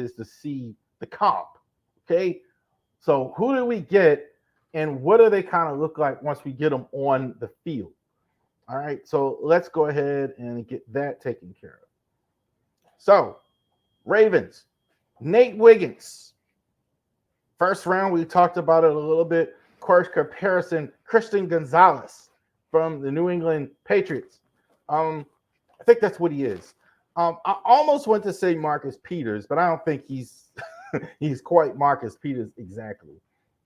is to see the comp. Okay, so who do we get, and what do they kind of look like once we get them on the field? All right, so let's go ahead and get that taken care of. So, Ravens, Nate Wiggins. First round, we talked about it a little bit. Of course, comparison, Christian Gonzalez from the New England Patriots. I think that's what he is. I almost went to say Marcus Peters, but I don't think he's he's quite Marcus Peters exactly.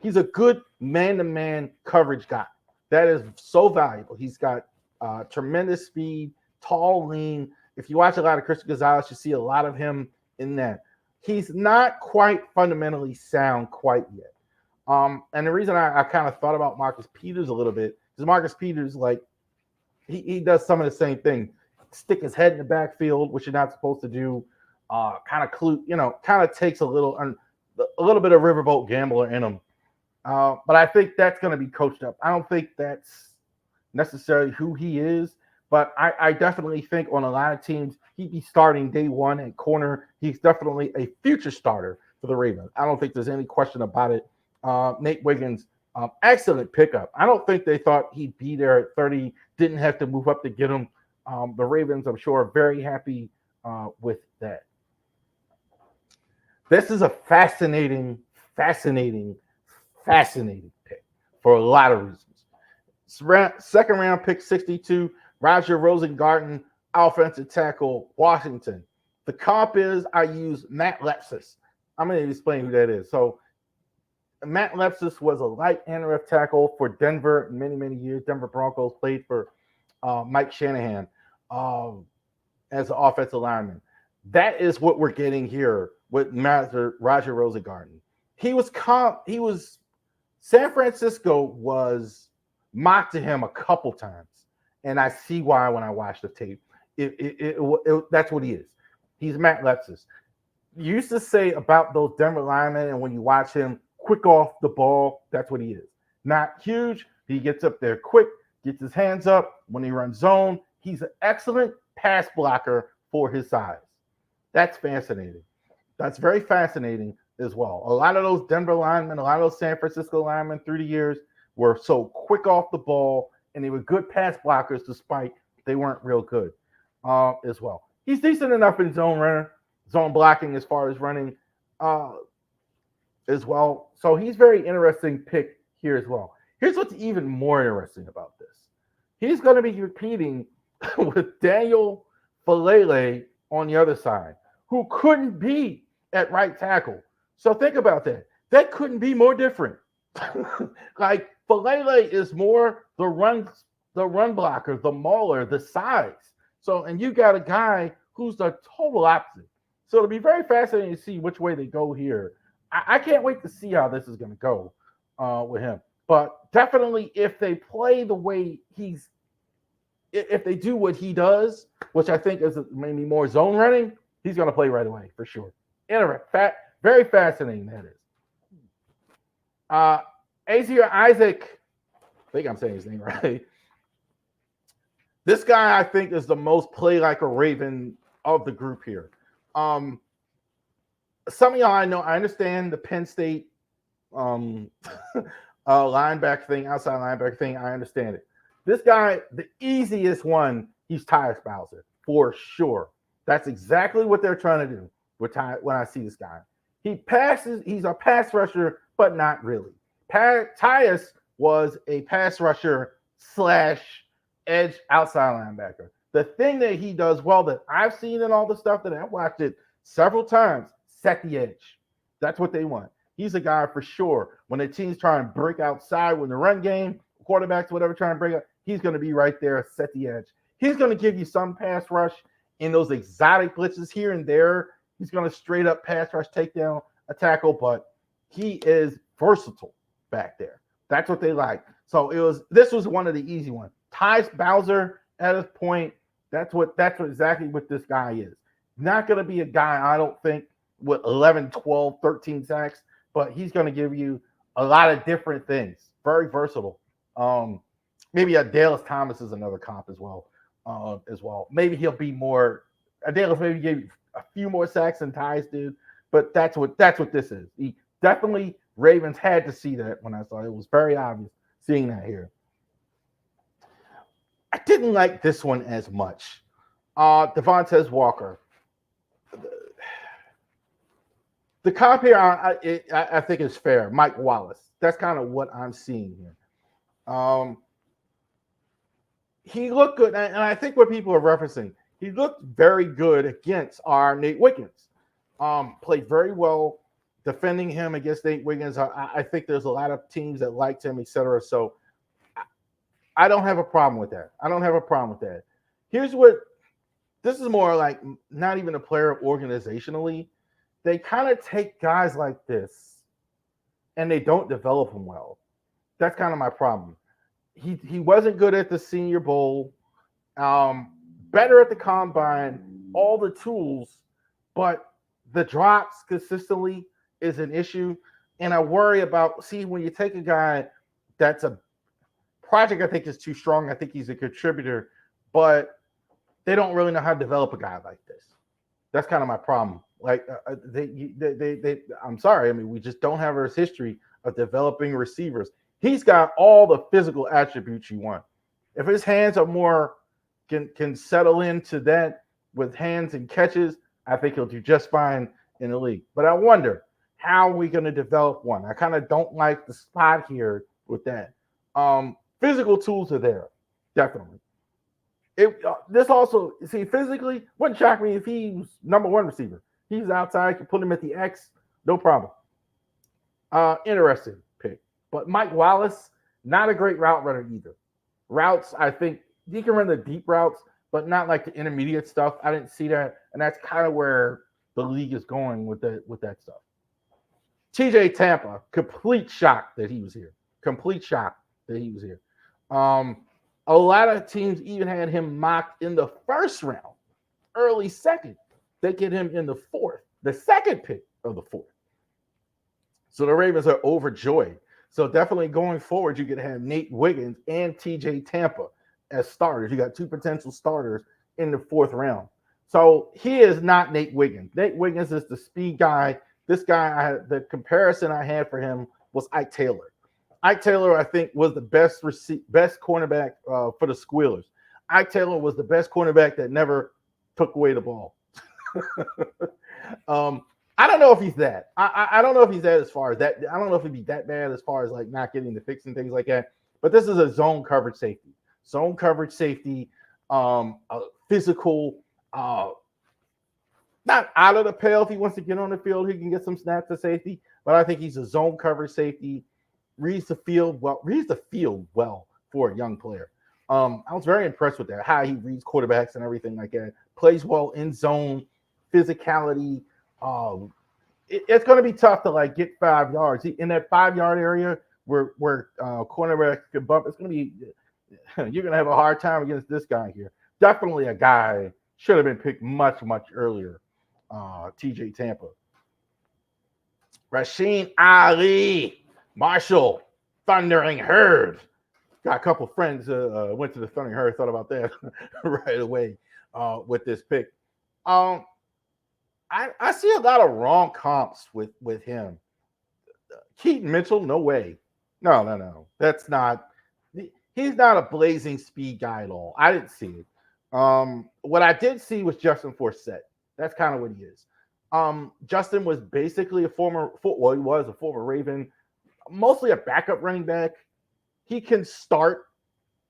He's a good man-to-man coverage guy. That is so valuable. He's got tremendous speed, tall, lean. If you watch a lot of Christian Gonzalez, you see a lot of him in that. He's not quite fundamentally sound quite yet. And the reason I kind of thought about Marcus Peters a little bit is Marcus Peters, like, he does some of the same thing. Stick his head in the backfield, which you're not supposed to do. Kind of takes a little bit of riverboat gambler in him. But I think that's going to be coached up. I don't think that's necessarily who he is, but I definitely think on a lot of teams he'd be starting day one at corner. He's definitely a future starter for the Ravens. I don't think there's any question about it. Nate Wiggins, excellent pickup. I don't think they thought he'd be there at 30, didn't have to move up to get him. The Ravens, I'm sure, are very happy with that. This is a fascinating pick for a lot of reasons. Second round pick 62, Roger Rosengarten, offensive tackle, Washington. The comp is I use Matt Lepsis. I'm going to explain who that is. So Matt Lepsis was a light NRF tackle for Denver many, many years. Denver Broncos, played for Mike Shanahan as an offensive lineman. That is what we're getting here with Roger Rosengarten. San Francisco was mocked to him a couple times, and I see why when I watch the tape. That's what he is. He's Matt Lepsis. You used to say about those Denver linemen, and when you watch him, quick off the ball, that's what he is. Not huge. He gets up there quick, gets his hands up when he runs zone. He's an excellent pass blocker for his size. That's fascinating. That's very fascinating as well. A lot of those Denver linemen, a lot of those San Francisco linemen through the years were so quick off the ball, and they were good pass blockers despite they weren't real good as well. He's decent enough in zone blocking as far as running as well. So he's very interesting pick here as well. Here's what's even more interesting about this. He's going to be competing with Daniel Falele on the other side, who couldn't be at right tackle. So think about that. That couldn't be more different. Like, Falele is more the run blocker, the mauler, the size. So, and you got a guy who's the total opposite. So it'll be very fascinating to see which way they go here. I can't wait to see how this is going to go with him. But definitely, if they play the way if they do what he does, which I think is maybe more zone running, he's going to play right away for sure. Very fascinating, that is. Azir Isaac, I think I'm saying his name right. This guy, I think, is the most play like a Raven of the group here. Some of y'all I understand the Penn State linebacker thing, outside linebacker thing. I understand it. This guy, the easiest one, he's Tyus Bowser for sure. That's exactly what they're trying to do when I see this guy. He passes, he's a pass rusher, but not really. Tyus was a pass rusher / edge outside linebacker. The thing that he does well that I've seen in all the stuff that I've watched it several times, set the edge. That's what they want. He's a guy for sure. When the team's trying to break outside with the run game, quarterbacks, whatever, trying to break out, he's going to be right there, set the edge. He's going to give you some pass rush in those exotic blitzes here and there. He's going to straight up pass rush, take down a tackle, but he is versatile back there. That's what they like. So this was one of the easy ones. Tyus Bowser at his point, that's exactly what this guy is. Not going to be a guy, I don't think, with 11, 12, 13 sacks, but he's going to give you a lot of different things. Very versatile. Maybe a Dallas Thomas is another comp as well. Maybe he'll be more. Dallas maybe gave you a few more sacks than Tyus did, but that's what this is. He definitely Ravens had to see that when I saw it. It was very obvious seeing that here. I didn't like this one as much. Devontae Walker. The comp here, I think is fair. Mike Wallace. That's kind of what I'm seeing here. He looked good, and I think what people are referencing, he looked very good against our Nate Wiggins. Played very well defending him against Nate Wiggins. I think there's a lot of teams that liked him, etc. So I don't have a problem with that. I don't have a problem with that. Here's what this is more like, not even a player organizationally. They kind of take guys like this and they don't develop them well. That's kind of my problem. He wasn't good at the Senior Bowl, better at the combine, all the tools, but the drops consistently is an issue. And I worry about, when you take a guy that's a project, I think is too strong. I think he's a contributor, but they don't really know how to develop a guy like this. That's kind of my problem. Like I'm sorry. I mean, we just don't have his history of developing receivers. He's got all the physical attributes you want. If his hands are more can settle into that with hands and catches, I think he'll do just fine in the league. But I wonder, how are we going to develop one? I kind of don't like the spot here with that. Physical tools are there, definitely. This also, physically, wouldn't shock me if he was number one receiver. He's outside, can put him at the X, no problem. Interesting pick. But Mike Wallace, not a great route runner either. Routes, I think he can run the deep routes, but not like the intermediate stuff. I didn't see that, and that's kind of where the league is going with that stuff. TJ Tampa, complete shock that he was here. Complete shock that he was here. A lot of teams even had him mocked in the first round, early second. They get him in the fourth, the second pick of the fourth. So the Ravens are overjoyed. So definitely going forward, you could have Nate Wiggins and TJ Tampa as starters. You got two potential starters in the fourth round. So he is not Nate Wiggins. Nate Wiggins is the speed guy. This guy, the comparison I had for him was Ike Taylor. Ike Taylor, I think, was the best cornerback for the Squealers. Ike Taylor was the best cornerback that never took away the ball. I don't know if he's that. I don't know if he's that as far as that. I don't know if he'd be that bad as far as like not getting the fix and things like that. But this is a zone coverage safety. Zone coverage safety, physical, not out of the pale. If he wants to get on the field, he can get some snaps to safety. But I think he's a zone coverage safety. Reads the field well for a young player. I was very impressed with that, how he reads quarterbacks and everything like that. Plays well in zone, physicality. It's going to be tough to like get 5 yards in that 5 yard area where cornerbacks can bump. It's going to be you're going to have a hard time against this guy here. Definitely a guy should have been picked much earlier. TJ Tampa, Rasheen Ali, Marshall, Thundering Herd. Got a couple friends went to the Thundering Herd. Thought about that right away with this pick. I see a lot of wrong comps with him. Keaton Mitchell, no way. No. That's not. He's not a blazing speed guy at all. I didn't see it. What I did see was Justin Forsett. That's kind of what he is. Justin was basically he was a former Raven, mostly a backup running back. He can start.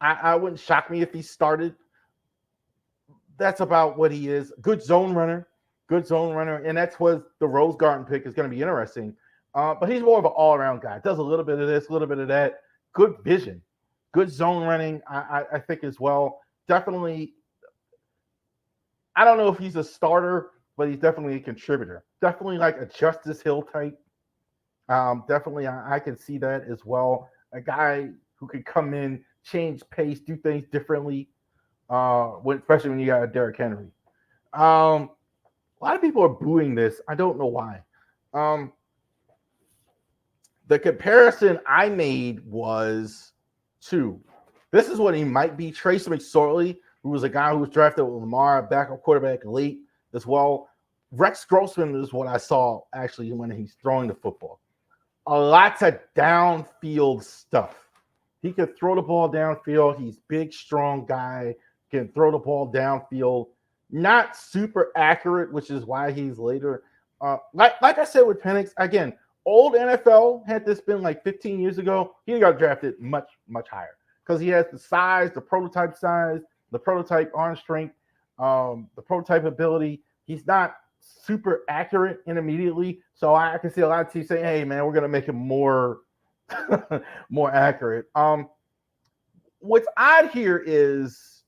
I wouldn't shock me if he started. That's about what he is. Good zone runner, and that's what the Rose Garden pick is going to be interesting. But he's more of an all-around guy. Does a little bit of this, a little bit of that. Good vision, good zone running. I think as well. Definitely. I don't know if he's a starter, but he's definitely a contributor. Definitely like a Justice Hill type. Definitely, I can see that as well. A guy who could come in, change pace, do things differently, especially when you got Derrick Henry. A lot of people are booing this. I don't know why. The comparison I made was to, this is what he might be, Trace McSorley, who was a guy who was drafted with Lamar, backup quarterback late as well. Rex Grossman is what I saw actually when he's throwing the football. Lots of downfield stuff. He could throw the ball downfield. He's big, strong guy, can throw the ball downfield. Not super accurate, which is why he's later. Like I said with Penix, again, old NFL, had this been like 15 years ago, he got drafted much, much higher because he has the size, the prototype arm strength, the prototype ability. He's not super accurate and immediately. So I can see a lot of teams saying, hey, man, we're going to make him more more accurate. What's odd here is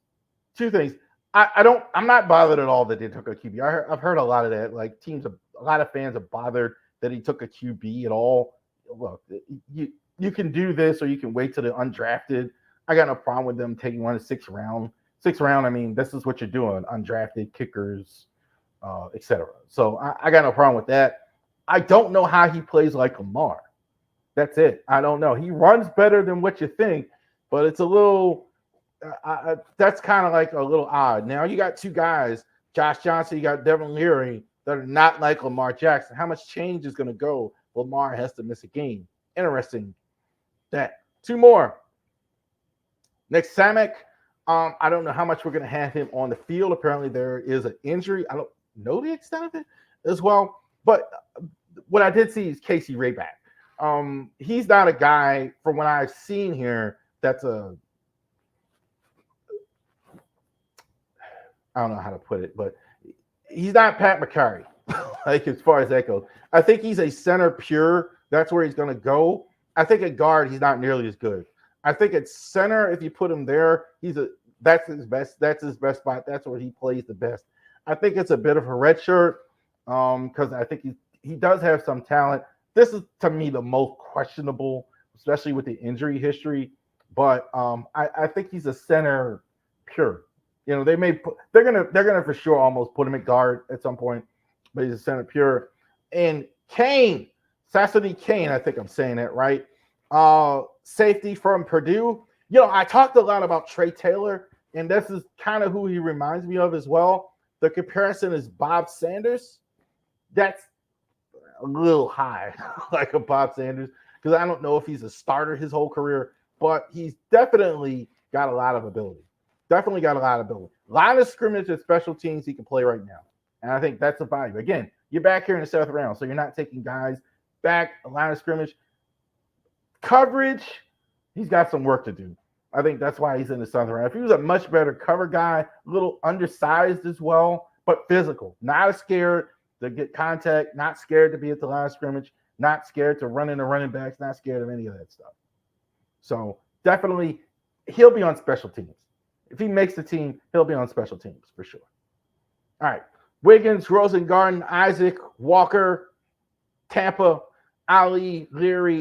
two things. I'm not bothered at all that they took a QB. I've heard a lot of that. Like a lot of fans are bothered that he took a QB at all. Look, you can do this or you can wait till the undrafted. I got no problem with them taking one in the 6th round. 6th round, I mean, this is what you're doing, undrafted kickers, etc. So I got no problem with that. I don't know how he plays like Lamar. That's it. I don't know. He runs better than what you think, but it's a little that's kind of like a little odd. Now you got two guys, Josh Johnson, you got Devin Leary, that are not like Lamar Jackson. How much change is going to go? Lamar has to miss a game. Interesting. That. Two more. Nick Samek. I don't know how much we're going to have him on the field. Apparently there is an injury. I don't know the extent of it as well. But what I did see is Casey Rayback. He's not a guy from what I've seen here that's I don't know how to put it, but he's not Pat McCarry, like as far as that goes. I think he's a center pure. That's where he's going to go. I think at guard, he's not nearly as good. I think at center, if you put him there, that's his best. That's his best spot. That's where he plays the best. I think it's a bit of a red shirt because I think he does have some talent. This is to me the most questionable, especially with the injury history. But I think he's a center pure. You know, they're gonna for sure almost put him at guard at some point, but he's a center pure. And Kane, Sassody Kane, I think I'm saying that right. Safety from Purdue. You know, I talked a lot about Trey Taylor, and this is kind of who he reminds me of as well. The comparison is Bob Sanders. That's a little high, like a Bob Sanders, because I don't know if he's a starter his whole career, but he's definitely got a lot of ability. Definitely got a lot of ability. Line of scrimmage and special teams he can play right now. And I think that's a value. Again, you're back here in the 7th round, so you're not taking guys back, a line of scrimmage. Coverage, he's got some work to do. I think that's why he's in the 7th round. If he was a much better cover guy, a little undersized as well, but physical, not scared to get contact, not scared to be at the line of scrimmage, not scared to run into running backs, not scared of any of that stuff. So definitely he'll be on special teams. If he makes the team, he'll be on special teams for sure. All right. Wiggins, Rosengarten, Isaac, Walker, Tampa, Ali, Leary,